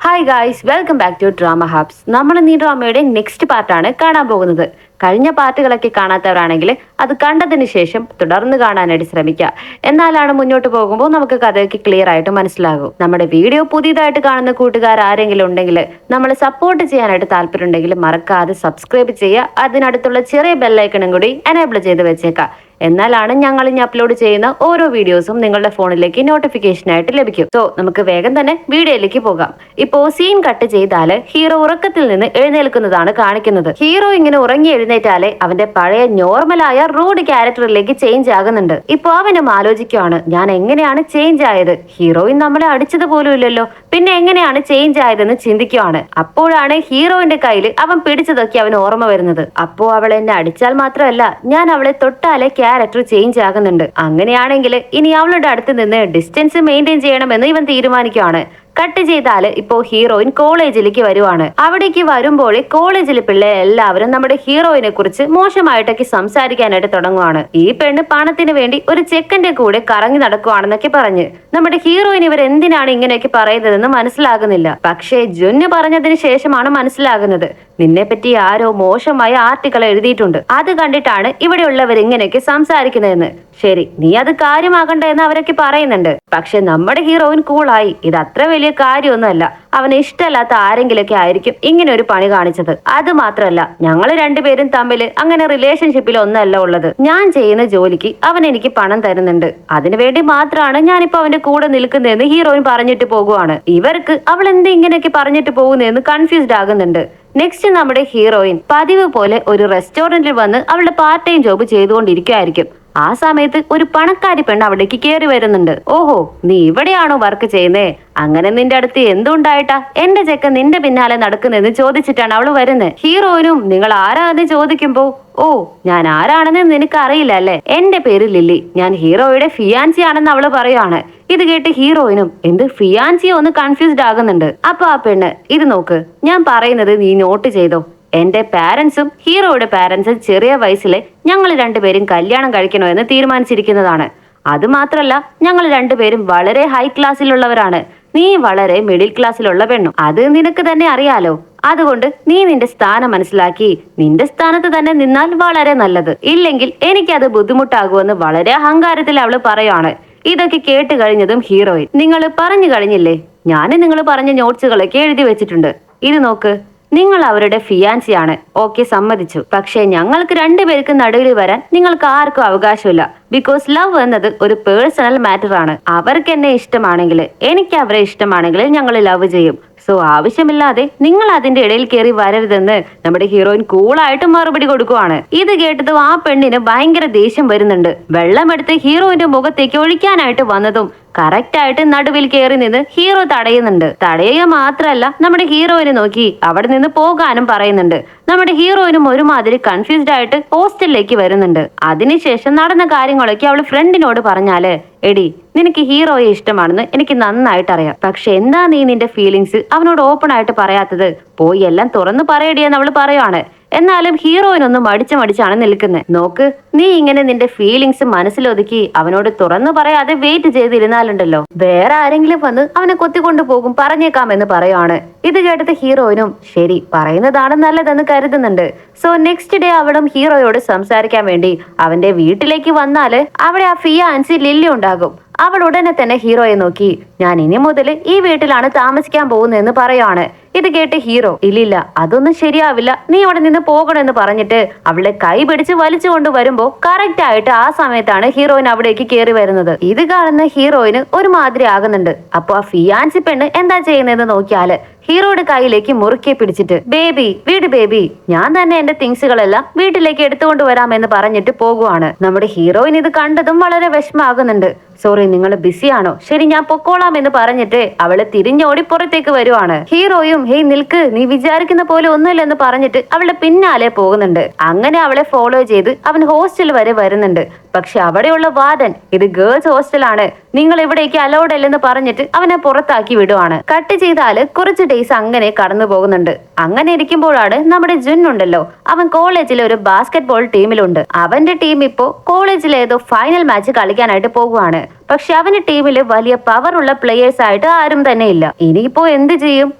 Hi guys, welcome back to drama hubs. നമ്മൾ ഈ ഡ്രാമയുടെ next പാർട്ടാണ് കാണാൻ പോകുന്നത്. കഴിഞ്ഞ പാർട്ടുകളൊക്കെ കാണാത്തവരാണെങ്കിൽ അത് കണ്ടതിന് ശേഷം തുടർന്ന് കാണാനായിട്ട് ശ്രമിക്കുക. എന്നാലാണ് മുന്നോട്ട് പോകുമ്പോൾ നമുക്ക് കഥയ്ക്ക് ക്ലിയർ ആയിട്ട് മനസ്സിലാകും. നമ്മുടെ വീഡിയോ പുതിയതായിട്ട് കാണുന്ന കൂട്ടുകാർ ആരെങ്കിലും ഉണ്ടെങ്കിൽ നമ്മളെ സപ്പോർട്ട് ചെയ്യാനായിട്ട് താല്പര്യം ഉണ്ടെങ്കിൽ മറക്കാതെ സബ്സ്ക്രൈബ് ചെയ്യുക. അതിനടുത്തുള്ള ചെറിയ ബെല്ലൈക്കണും കൂടി എനേബിൾ ചെയ്ത് വെച്ചേക്കാം. എന്നാലാണ് ഞങ്ങൾ ഇനി അപ്ലോഡ് ചെയ്യുന്ന ഓരോ വീഡിയോസും നിങ്ങളുടെ ഫോണിലേക്ക് നോട്ടിഫിക്കേഷൻ ആയിട്ട് ലഭിക്കും. സോ നമുക്ക് വേഗം തന്നെ വീഡിയോയിലേക്ക് പോകാം. ഇപ്പോ സീൻ കട്ട് ചെയ്താല് ഹീറോ ഉറക്കത്തിൽ നിന്ന് എഴുന്നേൽക്കുന്നതാണ് കാണിക്കുന്നത്. ഹീറോ ഇങ്ങനെ ഉറങ്ങി എഴുന്നേറ്റാലേ അവന്റെ പഴയ നോർമലായ റൂഡ് ക്യാരക്ടറിലേക്ക് ചേഞ്ച് ആകുന്നുണ്ട്. ഇപ്പൊ അവനും ആലോചിക്കുവാണ്, ഞാൻ എങ്ങനെയാണ് ചേഞ്ച് ആയത്? ഹീറോയിൻ നമ്മളെ അടിച്ചത് പോലും ഇല്ലല്ലോ, പിന്നെ എങ്ങനെയാണ് ചേഞ്ച് ആയതെന്ന് ചിന്തിക്കുവാണ്. അപ്പോഴാണ് ഹീറോയിന്റെ കയ്യിൽ അവൻ പിടിച്ചതൊക്കെ അവന് ഓർമ്മ വരുന്നത്. അപ്പോ അവൾ എന്നെ അടിച്ചാൽ മാത്രമല്ല, ഞാൻ അവളെ തൊട്ടാലെ ക്യാരക്ടർ ചേഞ്ച് ആകുന്നുണ്ട്. അങ്ങനെയാണെങ്കിൽ ഇനി അവളുടെ അടുത്ത് നിന്ന് ഡിസ്റ്റൻസ് മെയിൻറ്റെയിൻ ചെയ്യണമെന്ന് ഇവൻ തീരുമാനിക്കുകയാണ്. കട്ട് ചെയ്താല് ഇപ്പോ ഹീറോയിൻ കോളേജിലേക്ക് വരുവാണ്. അവിടേക്ക് വരുമ്പോൾ കോളേജിലെ പിള്ളേർ എല്ലാവരും നമ്മുടെ ഹീറോയിനെ കുറിച്ച് മോശമായിട്ടൊക്കെ സംസാരിക്കാനായിട്ട് തുടങ്ങുവാണ്. ഈ പെണ്ണ് പണത്തിന് വേണ്ടി ഒരു ചെക്കന്റെ കൂടെ കറങ്ങി നടക്കുവാണെന്നൊക്കെ പറഞ്ഞ് നമ്മുടെ ഹീറോയിൻ ഇവർ എന്തിനാണ് ഇങ്ങനെയൊക്കെ പറയുന്നതെന്ന് മനസ്സിലാകുന്നില്ല. പക്ഷേ ജുന്ന് പറഞ്ഞതിന് ശേഷമാണ് മനസ്സിലാകുന്നത്, നിന്നെ പറ്റി ആരോ മോശമായ ആർട്ടിക്കിൾ എഴുതിയിട്ടുണ്ട്, അത് കണ്ടിട്ടാണ് ഇവിടെയുള്ളവർ ഇങ്ങനെയൊക്കെ സംസാരിക്കുന്നതെന്ന്. ശരി, നീ അത് കാര്യമാകണ്ട എന്ന് അവരൊക്കെ പറയുന്നുണ്ട്. പക്ഷെ നമ്മുടെ ഹീറോയിൻ കൂളായി, ഇത് അത്ര വലിയ കാര്യമൊന്നുമല്ല, അവന് ഇഷ്ടമല്ലാത്ത ആരെങ്കിലൊക്കെ ആയിരിക്കും ഇങ്ങനെ ഒരു പണി കാണിച്ചത്. അത് മാത്രമല്ല, ഞങ്ങൾ രണ്ടുപേരും തമ്മിൽ അങ്ങനെ റിലേഷൻഷിപ്പിൽ ഒന്നല്ല ഉള്ളത്. ഞാൻ ചെയ്യുന്ന ജോലിക്ക് അവൻ എനിക്ക് പണം തരുന്നുണ്ട്, അതിനുവേണ്ടി മാത്രമാണ് ഞാനിപ്പോ അവന്റെ കൂടെ നിൽക്കുന്നതെന്ന് ഹീറോയിൻ പറഞ്ഞിട്ട് പോകുവാണ്. ഇവർക്ക് അവൾ എന്ത് ഇങ്ങനെയൊക്കെ പറഞ്ഞിട്ട് പോകുന്നതെന്ന് കൺഫ്യൂസ്ഡ് ആകുന്നുണ്ട്. നെക്സ്റ്റ് നമ്മുടെ ഹീറോയിൻ പതിവ് പോലെ ഒരു റെസ്റ്റോറന്റിൽ വന്ന് അവളുടെ പാർട്ട് ടൈം ജോബ് ചെയ്തുകൊണ്ടിരിക്കുകയായിരിക്കും. ആ സമയത്ത് ഒരു പണക്കാരി പെണ്ണ് അവിടേക്ക് കയറി വരുന്നുണ്ട്. ഓഹോ, നീ ഇവിടെയാണോ വർക്ക് ചെയ്യുന്നേ? അങ്ങനെ നിന്റെ അടുത്ത് എന്തുണ്ടായിട്ടാ എന്റെ ചെക്കൻ നിന്റെ പിന്നാലെ നടക്കുന്നെന്ന് ചോദിച്ചിട്ടാണ് അവള് വരുന്നത്. ഹീറോയിനും നിങ്ങൾ ആരാന്ന് ചോദിക്കുമ്പോ, ഓ ഞാൻ ആരാണെന്ന് നിനക്ക് അറിയില്ല അല്ലെ, എന്റെ പേര് ലില്ലി, ഞാൻ ഹീറോയുടെ ഫിയാൻസി ആണെന്ന് അവള് പറയുവാണ്. ഇത് കേട്ട് ഹീറോയിനും എന്ത് ഫിയാൻസിയോ ഒന്ന് കൺഫ്യൂസ്ഡ് ആകുന്നുണ്ട്. അപ്പൊ ആ പെണ്ണ്, ഇത് നോക്ക്, ഞാൻ പറയുന്നത് നീ നോട്ട് ചെയ്തോ, എന്റെ പാരന്റ്സും ഹീറോയുടെ പാരന്റ്സും ചെറിയ വയസ്സിലെ ഞങ്ങൾ രണ്ടുപേരും കല്യാണം കഴിക്കണോ എന്ന് തീരുമാനിച്ചിരിക്കുന്നതാണ്. അത് മാത്രല്ല, ഞങ്ങൾ രണ്ടുപേരും വളരെ ഹൈ ക്ലാസ്സിലുള്ളവരാണ്, നീ വളരെ മിഡിൽ ക്ലാസ്സിലുള്ള പെണ്ണും, അത് നിനക്ക് തന്നെ അറിയാലോ. അതുകൊണ്ട് നീ നിന്റെ സ്ഥാനം മനസ്സിലാക്കി നിന്റെ സ്ഥാനത്ത് തന്നെ നിന്നാൽ വളരെ നല്ലത്, ഇല്ലെങ്കിൽ എനിക്കത് ബുദ്ധിമുട്ടാകുമെന്ന് വളരെ അഹങ്കാരത്തിൽ അവള് പറയുവാണ്. ഇതൊക്കെ കേട്ട് കഴിഞ്ഞതും ഹീറോയിൻ, നിങ്ങൾ പറഞ്ഞു കഴിഞ്ഞില്ലേ, ഞാൻ നിങ്ങൾ പറഞ്ഞ നോട്ട്സുകളൊക്കെ എഴുതി വെച്ചിട്ടുണ്ട്, ഇത് നോക്ക്, നിങ്ങൾ അവരുടെ ഫിയാൻസിയാണ്, ഓക്കെ സമ്മതിച്ചു. പക്ഷെ ഞങ്ങൾക്ക് രണ്ടുപേർക്ക് നടുവിൽ വരാൻ നിങ്ങൾക്ക് ആർക്കും അവകാശമില്ല. ബിക്കോസ് ലവ് എന്നത് ഒരു പേഴ്സണൽ മാറ്റർ ആണ്. അവർക്ക് എന്നെ ഇഷ്ടമാണെങ്കിൽ, എനിക്ക് അവരെ ഇഷ്ടമാണെങ്കിൽ ഞങ്ങൾ ലവ് ചെയ്യും. സോ ആവശ്യമില്ലാതെ നിങ്ങൾ അതിന്റെ ഇടയിൽ കയറി വരരുതെന്ന് നമ്മുടെ ഹീറോയിൻ കൂളായിട്ട് മറുപടി കൊടുക്കുവാണ്. ഇത് കേട്ടതും ആ പെണ്ണിന് ഭയങ്കര ദേഷ്യം വരുന്നുണ്ട്. വെള്ളമെടുത്ത് ഹീറോയിന്റെ മുഖത്തേക്ക് ഒഴിക്കാനായിട്ട് വന്നതും കറക്റ്റ് ആയിട്ട് നടുവിൽ കയറി നിന്ന് ഹീറോ തടയുന്നുണ്ട്. തടയുക മാത്രല്ല, നമ്മുടെ ഹീറോയിനെ നോക്കി അവിടെ നിന്ന് പോകാനും പറയുന്നുണ്ട്. നമ്മുടെ ഹീറോയിനും ഒരുമാതിരി കൺഫ്യൂസ്ഡ് ആയിട്ട് ഹോസ്റ്റലിലേക്ക് വരുന്നുണ്ട്. അതിനുശേഷം നടന്ന കാര്യങ്ങളൊക്കെ അവള് ഫ്രണ്ടിനോട് പറഞ്ഞാല്, എടി നിനക്ക് ഹീറോയെ ഇഷ്ടമാണെന്ന് എനിക്ക് നന്നായിട്ട് അറിയാം, പക്ഷെ എന്താ നീ നിന്റെ ഫീലിങ്സ് അവനോട് ഓപ്പൺ ആയിട്ട് പറയാത്തത്? പോയി എല്ലാം തുറന്നു പറയടിയെന്ന് അവള് പറയുവാണ്. എന്നാലും ഹീറോയിനൊന്നും മടിച്ചാണ് നിൽക്കുന്നത്. നോക്ക്, നീ ഇങ്ങനെ നിന്റെ ഫീലിങ്സ് മനസ്സിലൊതുക്കി അവനോട് തുറന്നു പറയാതെ വെയിറ്റ് ചെയ്തിരുന്നാലുണ്ടല്ലോ, വേറെ ആരെങ്കിലും വന്ന് അവനെ കൊത്തിക്കൊണ്ടു പോകും, പറഞ്ഞേക്കാമെന്ന് പറയുവാണ്. ഇത് കേട്ടത് ഹീറോയിനും ശരി, പറയുന്നതാണ് നല്ലതെന്ന് കരുതുന്നുണ്ട്. സോ നെക്സ്റ്റ് ഡേ അവളും ഹീറോയോട് സംസാരിക്കാൻ വേണ്ടി അവന്റെ വീട്ടിലേക്ക് വന്നാല് അവിടെ ആ ഫിയാൻസി ലില്ലി ഉണ്ടാകും. അവൾ ഉടനെ തന്നെ ഹീറോയെ നോക്കി, ഞാൻ ഇനി മുതൽ ഈ വീട്ടിലാണ് താമസിക്കാൻ പോകുന്നതെന്ന് പറയുവാണ്. ഇത് കേട്ട് ഹീറോ, ഇല്ലില്ല അതൊന്നും ശരിയാവില്ല, നീ അവിടെ നിന്ന് പോകണമെന്ന് പറഞ്ഞിട്ട് അവളെ കൈ പിടിച്ച് വലിച്ചുകൊണ്ട് വരുമ്പോ കറക്റ്റ് ആയിട്ട് ആ സമയത്താണ് ഹീറോയിൻ അവിടേക്ക് കയറി വരുന്നത്. ഇത് കാണുന്ന ഹീറോയിന് ഒരുമാതിരി ആകുന്നുണ്ട്. അപ്പൊ ആ ഫിയാൻസി പെണ്ണ് എന്താ ചെയ്യുന്നതെന്ന് നോക്കിയാല് ഹീറോയുടെ കയ്യിലേക്ക് മുറുക്കെ പിടിച്ചിട്ട്, ബേബി വീട് ബേബി, ഞാൻ തന്നെ എന്റെ തിങ്സുകളെല്ലാം വീട്ടിലേക്ക് എടുത്തുകൊണ്ട് വരാമെന്ന് പറഞ്ഞിട്ട് പോകുവാണ്. നമ്മുടെ ഹീറോയിൻ ഇത് കണ്ടതും വളരെ വിഷമാകുന്നുണ്ട്. സോറി, നിങ്ങൾ ബിസിയാണോ? ശരി, ഞാൻ പൊക്കോളാം എന്ന് പറഞ്ഞിട്ട് അവള് തിരിഞ്ഞോടി പുറത്തേക്ക് വരുവാണ്. ഹീറോയും, ഹേയ് നിൽക്ക്, നീ വിചാരിക്കുന്ന പോലെ ഒന്നുമില്ലെന്ന് പറഞ്ഞിട്ട് അവളുടെ പിന്നാലെ പോകുന്നുണ്ട്. അങ്ങനെ അവളെ ഫോളോ ചെയ്ത് അവൻ ഹോസ്റ്റൽ വരെ വരുന്നുണ്ട്. പക്ഷെ അവിടെയുള്ള വാർഡൻ, ഇത് ഗേൾസ് ഹോസ്റ്റലാണ്, നിങ്ങൾ ഇവിടേക്ക് അലൗഡ് അല്ലെന്ന് പറഞ്ഞിട്ട് അവനെ പുറത്താക്കി വിടുവാണ്. കട്ട് ചെയ്താല് കുറച്ച് ഡേയ്സ് അങ്ങനെ കടന്നു പോകുന്നുണ്ട്. അങ്ങനെ ഇരിക്കുമ്പോഴാണ് നമ്മുടെ ജുൻ ഉണ്ടല്ലോ, അവൻ കോളേജിലെ ഒരു ബാസ്കറ്റ് ബോൾ ടീമിലുണ്ട്. അവന്റെ ടീം ഇപ്പോ കോളേജിലെ ഏതോ ഫൈനൽ മാച്ച് കളിക്കാനായിട്ട് പോകുവാണ്. പക്ഷെ അവന്റെ ടീമില് വലിയ പവർ ഉള്ള പ്ലേയേഴ്സ് ആയിട്ട് ആരും തന്നെ ഇല്ല. ഇനിയിപ്പോ എന്ത് ചെയ്യും?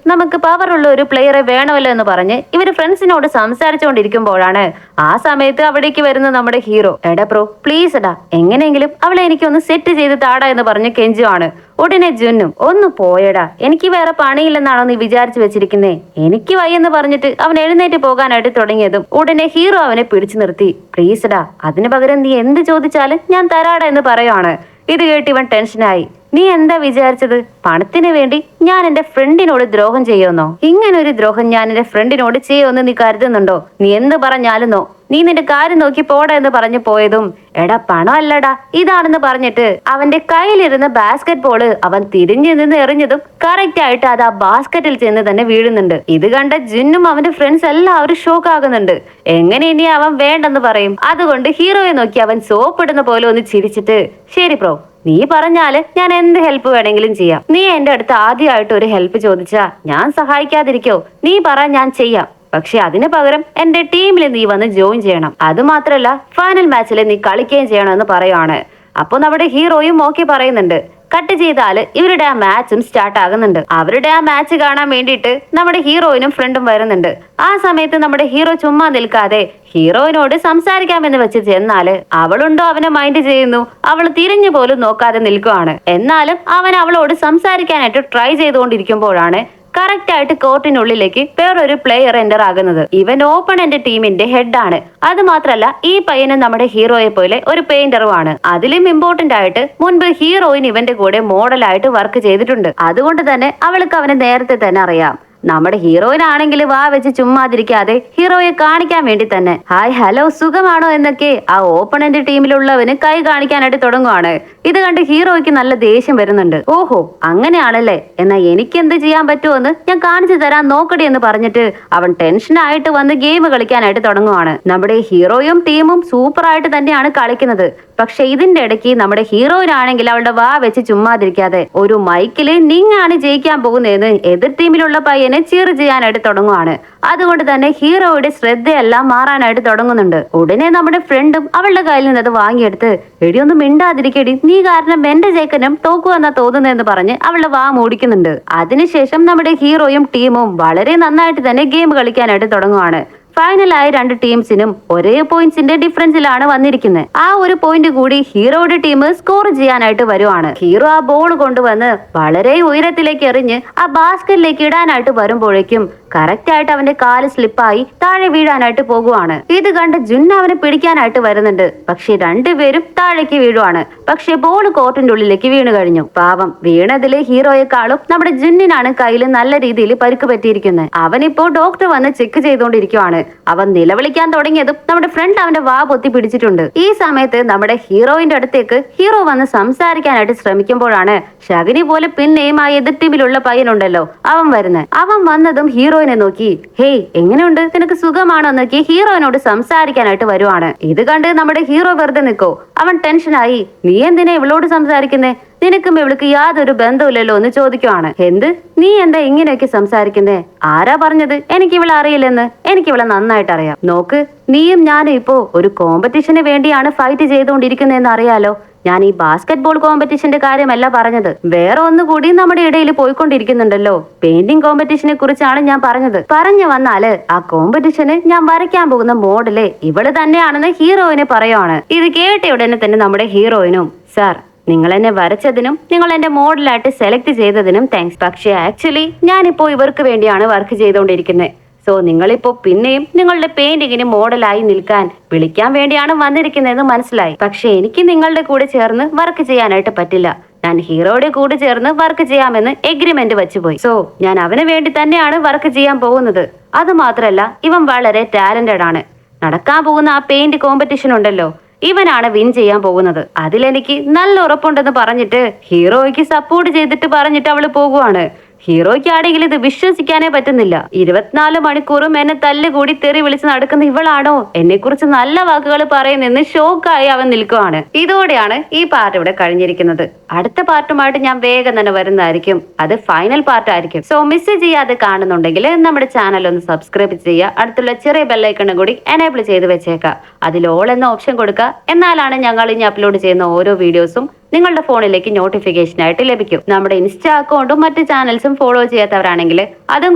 നമുക്ക് പവർ ഉള്ള ഒരു പ്ലെയറെ വേണമല്ലോ എന്ന് പറഞ്ഞ് ഇവര് ഫ്രണ്ട്സിനോട് സംസാരിച്ചുകൊണ്ടിരിക്കുമ്പോഴാണ് ആ സമയത്ത് അവിടേക്ക് വരുന്ന നമ്മുടെ ഹീറോ. എടാ ബ്രോ പ്ലീസ് എടാ, എങ്ങനെയെങ്കിലും അവളെ എനിക്കൊന്ന് സെറ്റ് ചെയ്ത് താടാ എന്ന് പറഞ്ഞ് കെഞ്ചുവാണ്. ഉടനെ ജുന്നും ഒന്ന് പോയടാ, എനിക്ക് വേറെ പണിയില്ലെന്നാണോ നീ വിചാരിച്ചു വെച്ചിരിക്കുന്നേ? എനിക്ക് വയ്യെന്ന് പറഞ്ഞിട്ട് അവൻ എഴുന്നേറ്റ് പോകാനായിട്ട് തുടങ്ങിയതും ഉടനെ ഹീറോ അവനെ പിടിച്ചു നിർത്തി. പ്ലീസ് ഡാ, അതിന് പകരം നീ എന്ത് ചോദിച്ചാലും ഞാൻ തരാടാ എന്ന് പറയുവാണ്. ഇത് കേട്ട് ഇവൻ ടെൻഷനായി. നീ എന്താ വിചാരിച്ചത്? പണത്തിന് വേണ്ടി ഞാൻ എന്റെ ഫ്രണ്ടിനോട് ദ്രോഹം ചെയ്യുമെന്നോ? ഇങ്ങനൊരു ദ്രോഹം ഞാൻ എന്റെ ഫ്രണ്ടിനോട് ചെയ്യുമെന്ന് നീ കരുതുന്നുണ്ടോ? നീ എന്ത് പറഞ്ഞാലുന്നോ, നീ നിന്റെ കാര്യം നോക്കി പോടാ എന്ന് പറഞ്ഞു പോയതും എടാ പണം അല്ലടാ ഇതാണെന്ന് പറഞ്ഞിട്ട് അവന്റെ കയ്യിലിരുന്ന ബാസ്കറ്റ് ബോള് അവൻ തിരിഞ്ഞു നിന്ന് എറിഞ്ഞതും കറക്റ്റ് ആയിട്ട് അത് ആ ബാസ്കറ്റിൽ ചെന്ന് തന്നെ വീഴുന്നുണ്ട്. ഇത് കണ്ട ജിന്നും അവന്റെ ഫ്രണ്ട്സ് എല്ലാവരും ഷോക്ക് ആകുന്നുണ്ട്. എങ്ങനെ ഇനി അവൻ വേണ്ടെന്ന് പറയും? അതുകൊണ്ട് ഹീറോയെ നോക്കി അവൻ സോപ്പിടുന്ന പോലെ ഒന്ന് ചിരിച്ചിട്ട് ശരി ബ്രോ, നീ പറഞ്ഞാല് ഞാൻ എന്ത് ഹെൽപ്പ് വേണമെങ്കിലും ചെയ്യാം. നീ എന്റെ അടുത്ത് ആദ്യമായിട്ട് ഒരു ഹെൽപ്പ് ചോദിച്ചാ ഞാൻ സഹായിക്കാതിരിക്കോ? നീ പറ, ഞാൻ ചെയ്യാം. പക്ഷെ അതിന് പകരം എന്റെ ടീമിൽ നീ വന്ന് ജോയിൻ ചെയ്യണം. അത് മാത്രല്ല ഫൈനൽ മാച്ചിൽ നീ കളിക്കുകയും ചെയ്യണമെന്ന് പറയുവാണ്. അപ്പൊ നമ്മുടെ ഹീറോയും ഓക്കെ പറയുന്നുണ്ട്. കട്ട് ചെയ്താല് ഇവരുടെ ആ മാച്ചും സ്റ്റാർട്ട് ആകുന്നുണ്ട്. അവരുടെ ആ മാച്ച് കാണാൻ വേണ്ടിയിട്ട് നമ്മുടെ ഹീറോയിനും ഫ്രണ്ടും വരുന്നുണ്ട്. ആ സമയത്ത് നമ്മുടെ ഹീറോ ചുമ്മാ നിൽക്കാതെ ഹീറോയിനോട് സംസാരിക്കാമെന്ന് വെച്ച് ചെന്നാല് അവളുണ്ടോ അവനെ മൈൻഡ് ചെയ്യുന്നു. അവൾ തിരിഞ്ഞു പോലും നോക്കാതെ നിൽക്കുവാണ്. എന്നാലും അവൻ അവളോട് സംസാരിക്കാനായിട്ട് ട്രൈ ചെയ്തുകൊണ്ടിരിക്കുമ്പോഴാണ് കറക്റ്റ് ആയിട്ട് കോർട്ടിനുള്ളിലേക്ക് വേറൊരു പ്ലെയർ എൻ്റർ ആകുന്നത്. ഇവൻ ഓപ്പണന്റ് ടീമിന്റെ ഹെഡാണ്. അത് മാത്രല്ല ഈ പയ്യന് നമ്മുടെ ഹീറോയെ പോലെ ഒരു പെയിന്ററുമാണ്. അതിലും ഇമ്പോർട്ടന്റ് ആയിട്ട് മുൻപ് ഹീറോയിൻ ഇവന്റെ കൂടെ മോഡലായിട്ട് വർക്ക് ചെയ്തിട്ടുണ്ട്. അതുകൊണ്ട് തന്നെ അവൾക്ക് അവനെ നേരത്തെ തന്നെ അറിയാം. നമ്മുടെ ഹീറോയിനാണെങ്കിൽ വാ വെച്ച് ചുമ്മാതിരിക്കാതെ ഹീറോയെ കാണിക്കാൻ വേണ്ടി തന്നെ ഹായ് ഹലോ സുഖമാണോ എന്നൊക്കെ ആ ഓപ്പണന്റ് ടീമിലുള്ളവന് കൈ കാണിക്കാനായിട്ട് തുടങ്ങുവാണ്. ഇത് കണ്ട് ഹീറോയ്ക്ക് നല്ല ദേഷ്യം വരുന്നുണ്ട്. ഓഹോ അങ്ങനെയാണല്ലേ, എന്നാ എനിക്ക് എന്ത് ചെയ്യാൻ പറ്റുമെന്ന് ഞാൻ കാണിച്ചു തരാൻ നോക്കടി എന്ന് പറഞ്ഞിട്ട് അവൻ ടെൻഷനായിട്ട് വന്ന് ഗെയിം കളിക്കാനായിട്ട് തുടങ്ങുവാണ്. നമ്മുടെ ഹീറോയും ടീമും സൂപ്പറായിട്ട് തന്നെയാണ് കളിക്കുന്നത്. പക്ഷെ ഇതിന്റെ ഇടയ്ക്ക് നമ്മുടെ ഹീറോയിനാണെങ്കിൽ അവളുടെ വാ വെച്ച് ചുമ്മാതിരിക്കാതെ ഒരു മൈക്കില് നിങ്ങാണ് ജയിക്കാൻ പോകുന്നതെന്ന് എതിർ ടീമിലുള്ള പയ്യനെ ചീർ ചെയ്യാനായിട്ട് തുടങ്ങുവാണ്. അതുകൊണ്ട് തന്നെ ഹീറോയുടെ ശ്രദ്ധയെല്ലാം മാറാനായിട്ട് തുടങ്ങുന്നുണ്ട്. ഉടനെ നമ്മുടെ ഫ്രണ്ടും അവളുടെ കയ്യിൽ നിന്ന് അത് വാങ്ങിയെടുത്ത് എടി ഒന്നും മിണ്ടാതിരിക്കടി, നീ കാരണം എന്റെ ജയിക്കനും തോക്കുവെന്നാ തോന്നുന്നതെന്ന് പറഞ്ഞ് അവളുടെ വാ മൂടിക്കുന്നുണ്ട്. അതിനുശേഷം നമ്മുടെ ഹീറോയും ടീമും വളരെ നന്നായിട്ട് തന്നെ ഗെയിം കളിക്കാനായിട്ട് തുടങ്ങുവാണ്. ഫൈനലായ രണ്ട് ടീംസിനും ഒരേ പോയിന്റ്സിന്റെ ഡിഫറൻസിലാണ് വന്നിരിക്കുന്നത്. ആ ഒരു പോയിന്റ് കൂടി ഹീറോയുടെ ടീം സ്കോർ ചെയ്യാനായിട്ട് വരുവാണ്. ഹീറോ ആ ബോൾ കൊണ്ടുവന്ന് വളരെ ഉയരത്തിലേക്ക് എറിഞ്ഞ് ആ ബാസ്കറ്റിലേക്ക് ഇടാനായിട്ട് വരുമ്പോഴേക്കും കറക്റ്റ് ആയിട്ട് അവന്റെ കാല് സ്ലിപ്പായി താഴെ വീഴാനായിട്ട് പോകുവാണ്. ഇത് കണ്ട് ജുൻ അവനെ പിടിക്കാനായിട്ട് വരുന്നുണ്ട്. പക്ഷെ രണ്ടുപേരും താഴേക്ക് വീഴുവാണ്. പക്ഷെ ബോൾ കോർട്ടിന്റെ ഉള്ളിലേക്ക് വീണു കഴിഞ്ഞു. പാവം വീണതിലെ ഹീറോയെക്കാളും നമ്മുടെ ജുന്നിനാണ് കയ്യിൽ നല്ല രീതിയിൽ പരിക്ക് പറ്റിയിരിക്കുന്നത്. അവനിപ്പോ ഡോക്ടർ വന്ന് ചെക്ക് ചെയ്തുകൊണ്ടിരിക്കുവാണ്. അവൻ നിലവിളിക്കാൻ തുടങ്ങിയതും നമ്മുടെ ഫ്രണ്ട് അവന്റെ വാ പൊത്തി പിടിച്ചിട്ടുണ്ട്. ഈ സമയത്ത് നമ്മുടെ ഹീറോയിന്റെ അടുത്തേക്ക് ഹീറോ വന്ന് സംസാരിക്കാനായിട്ട് ശ്രമിക്കുമ്പോഴാണ് ശകുനി പോലെ പിന്നെയും ആ എതിർ ടീമിലുള്ള പയ്യനുണ്ടല്ലോ അവൻ വരുന്നത്. അവൻ വന്നതും ഹീറോയിനെ നോക്കി ഹേയ് എങ്ങനെയുണ്ട്, നിനക്ക് സുഖമാണോ എന്നൊക്കെ ഹീറോയിനോട് സംസാരിക്കാനായിട്ട് വരുവാണ്. ഇത് കണ്ട് നമ്മുടെ ഹീറോ വെറുതെ നിൽക്കോ. അവൻ ടെൻഷനായി നീ എന്തിനാ ഇവളോട് സംസാരിക്കുന്നേ? നിനക്കും ഇവൾക്ക് യാതൊരു ബന്ധമില്ലല്ലോ എന്ന് ചോദിക്കുവാണ്. എന്ത്, നീ എന്താ ഇങ്ങനെയൊക്കെ സംസാരിക്കുന്നേ? ആരാ പറഞ്ഞത് എനിക്ക് ഇവളെ അറിയില്ലെന്ന്? എനിക്ക് ഇവളെ നന്നായിട്ട് അറിയാം. നോക്ക്, നീയും ഞാനും ഇപ്പോ ഒരു കോമ്പറ്റീഷന് വേണ്ടിയാണ് ഫൈറ്റ് ചെയ്തുകൊണ്ടിരിക്കുന്നതെന്ന് അറിയാലോ. ഞാൻ ഈ ബാസ്കറ്റ് ബോൾ കോമ്പറ്റീഷന്റെ കാര്യമല്ല പറഞ്ഞത്, വേറെ ഒന്നുകൂടി നമ്മുടെ ഇടയിൽ പോയിക്കൊണ്ടിരിക്കുന്നുണ്ടല്ലോ. പെയിന്റിംഗ് കോമ്പറ്റീഷനെ കുറിച്ചാണ് ഞാൻ പറഞ്ഞത്. പറഞ്ഞു വന്നാല് ആ കോമ്പറ്റീഷന് ഞാൻ വരയ്ക്കാൻ പോകുന്ന മോഡല് ഇവള് തന്നെയാണെന്ന് ഹീറോയിന് പറയുവാണ്. ഇത് കേട്ട ഉടനെ തന്നെ നമ്മുടെ ഹീറോയിനും സാർ, നിങ്ങൾ എന്നെ വരച്ചതിനും നിങ്ങൾ എന്റെ മോഡലായിട്ട് സെലക്ട് ചെയ്തതിനും താങ്ക്സ്. പക്ഷെ ആക്ച്വലി ഞാനിപ്പോ ഇവർക്ക് വേണ്ടിയാണ് വർക്ക് ചെയ്തുകൊണ്ടിരിക്കുന്നത്. സോ നിങ്ങളിപ്പോ പിന്നെയും നിങ്ങളുടെ പെയിന്റിങ്ങിന് മോഡലായി നിൽക്കാൻ വിളിക്കാൻ വേണ്ടിയാണ് വന്നിരിക്കുന്നതെന്ന് മനസ്സിലായി. പക്ഷെ എനിക്ക് നിങ്ങളുടെ കൂടെ ചേർന്ന് വർക്ക് ചെയ്യാനായിട്ട് പറ്റില്ല. ഞാൻ ഹീറോയുടെ കൂടെ ചേർന്ന് വർക്ക് ചെയ്യാമെന്ന് എഗ്രിമെന്റ് വെച്ചുപോയി. സോ ഞാൻ അവന് വേണ്ടി തന്നെയാണ് വർക്ക് ചെയ്യാൻ പോകുന്നത്. അത് മാത്രല്ല ഇവൻ വളരെ ടാലന്റഡ് ആണ്. നടക്കാൻ പോകുന്ന ആ പെയിന്റ് കോമ്പറ്റീഷൻ ഉണ്ടല്ലോ, ഇവനാണ് വിൻ ചെയ്യാൻ പോകുന്നത്. അതിലെനിക്ക് നല്ല ഉറപ്പുണ്ടെന്ന് പറഞ്ഞിട്ട് ഹീറോയ്ക്ക് സപ്പോർട്ട് ചെയ്തിട്ട് പറഞ്ഞിട്ട് അവള് പോകുവാണ്. ഹീറോയ്ക്കാണെങ്കിൽ ഇത് വിശ്വസിക്കാനേ പറ്റുന്നില്ല. 24 മണിക്കൂറും എന്നെ തല്ലുകൂടി തെറി വിളിച്ച് നടക്കുന്ന ഇവളാണോ എന്നെ കുറിച്ച് നല്ല വാക്കുകൾ പറയുന്നെന്ന് ഷോക്കായി അവൻ നിൽക്കുവാണ്. ഇതോടെയാണ് ഈ പാർട്ട് ഇവിടെ കഴിഞ്ഞിരിക്കുന്നത്. അടുത്ത പാർട്ടുമായിട്ട് ഞാൻ വേഗം തന്നെ വരുന്നതായിരിക്കും. അത് ഫൈനൽ പാർട്ട് ആയിരിക്കും. സോ മിസ് ചെയ്യാതെ കാണുന്നുണ്ടെങ്കിൽ നമ്മുടെ ചാനൽ ഒന്ന് സബ്സ്ക്രൈബ് ചെയ്യുക. അടുത്തുള്ള ചെറിയ ബെല്ലൈക്കണും കൂടി എനേബിൾ ചെയ്ത് വെച്ചേക്കുക. അതിൽ ഓൾ എന്ന ഓപ്ഷൻ കൊടുക്കുക. എന്നാലാണ് ഞങ്ങൾ ഇനി അപ്ലോഡ് ചെയ്യുന്ന ഓരോ വീഡിയോസും നിങ്ങളുടെ ഫോണിലേക്ക് നോട്ടിഫിക്കേഷൻ ആയിട്ട് ലഭിക്കും. നമ്മുടെ ഇൻസ്റ്റാ അക്കൗണ്ടും മറ്റ് ചാനൽസും ഫോളോ ചെയ്യാത്തവരാണെങ്കിൽ അതും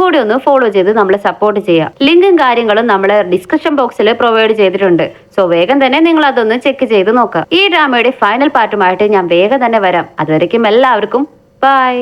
കൂടി ഒന്ന് ഫോളോ ചെയ്ത് നമ്മളെ സപ്പോർട്ട് ചെയ്യാം. ലിങ്കും കാര്യങ്ങളും നമ്മൾ ഡിസ്ക്രിപ്ഷൻ ബോക്സിൽ പ്രൊവൈഡ് ചെയ്തിട്ടുണ്ട്. സോ വേഗം തന്നെ നിങ്ങൾ അതൊന്ന് ചെക്ക് ചെയ്ത് നോക്കുക. ഈ ഡ്രാമയുടെ ഫൈനൽ പാർട്ടുമായിട്ട് ഞാൻ വേഗം തന്നെ വരാം. അതുവരയ്ക്കും എല്ലാവർക്കും ബൈ.